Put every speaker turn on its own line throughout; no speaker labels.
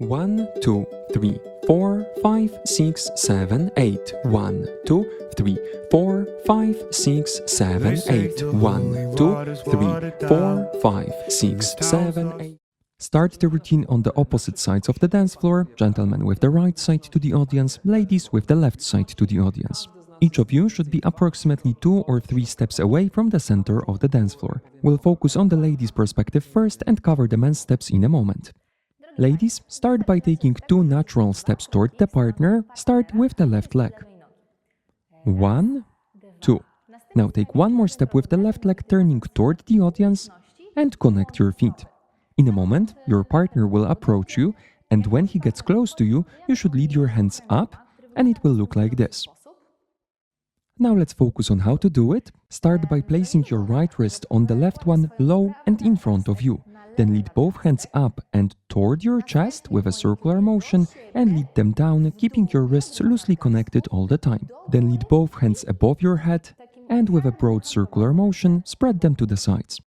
1, 2, 3, 4, 5, 6, 7, 8. 1, 2, 3, 4, 5, 6, 7, 8. 1, 2, 3, 4, 5, 6, 7, 8. Start the routine on the opposite sides of the dance floor, gentlemen with the right side to the audience, ladies with the left side to the audience. Each of you should be approximately 2 or 3 steps away from the center of the dance floor. We'll focus on the ladies' perspective first and cover the men's steps in a moment. Ladies, start by taking 2 natural steps toward the partner. Start with the left leg. 1, 2. Now take 1 more step with the left leg, turning toward the audience, and connect your feet. In a moment, your partner will approach you, and when he gets close to you, you should lead your hands up, and it will look like this. Now let's focus on how to do it. Start by placing your right wrist on the left one low and in front of you. Then lead both hands up and toward your chest with a circular motion and lead them down, keeping your wrists loosely connected all the time. Then lead both hands above your head and with a broad circular motion, spread them to the sides.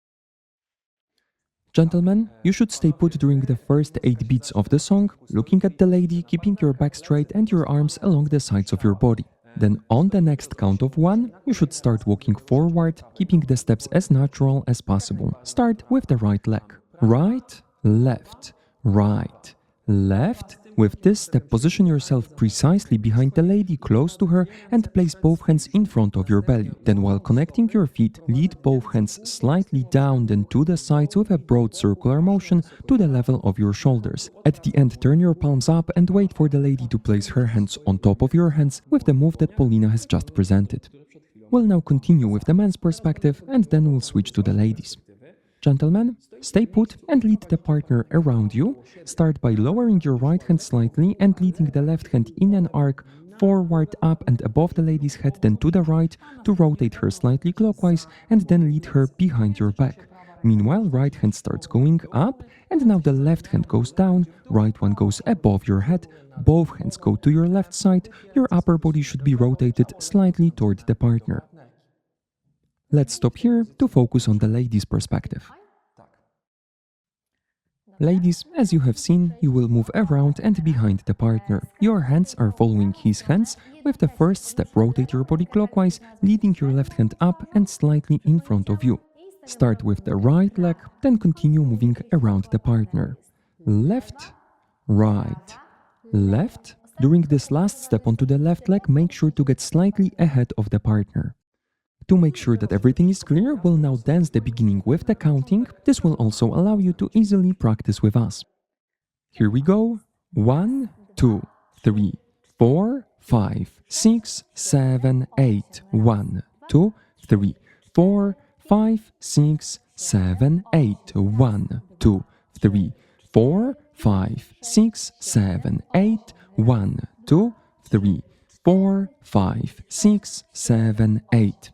Gentlemen, you should stay put during the first 8 beats of the song, looking at the lady, keeping your back straight and your arms along the sides of your body. Then on the next count of 1, you should start walking forward, keeping the steps as natural as possible. Start with the right leg. Right, left, right, left. With this step, position yourself precisely behind the lady, close to her, and place both hands in front of your belly. Then while connecting your feet, lead both hands slightly down, then to the sides with a broad circular motion to the level of your shoulders. At the end, turn your palms up and wait for the lady to place her hands on top of your hands with the move that Paulina has just presented. We'll now continue with the men's perspective, and then we'll switch to the ladies. Gentlemen, stay put and lead the partner around you. Start by lowering your right hand slightly and leading the left hand in an arc forward, up and above the lady's head, then to the right to rotate her slightly clockwise and then lead her behind your back. Meanwhile, right hand starts going up and now the left hand goes down, right one goes above your head, both hands go to your left side, your upper body should be rotated slightly toward the partner. Let's stop here to focus on the ladies' perspective. Ladies, as you have seen, you will move around and behind the partner. Your hands are following his hands. With the first step, rotate your body clockwise, leading your left hand up and slightly in front of you. Start with the right leg, then continue moving around the partner. Left, right, left. During this last step onto the left leg, make sure to get slightly ahead of the partner. To make sure that everything is clear, we'll now dance the beginning with the counting. This will also allow you to easily practice with us. Here we go. 1, 2, 3, 4, 5, 6, 7, 8. 1, 2, 3, 4, 5, 6, 7, 8. 1, 2, 3, 4, 5, 6, 7, 8. 1, 2, 3, 4, 5, 6, 7, 8.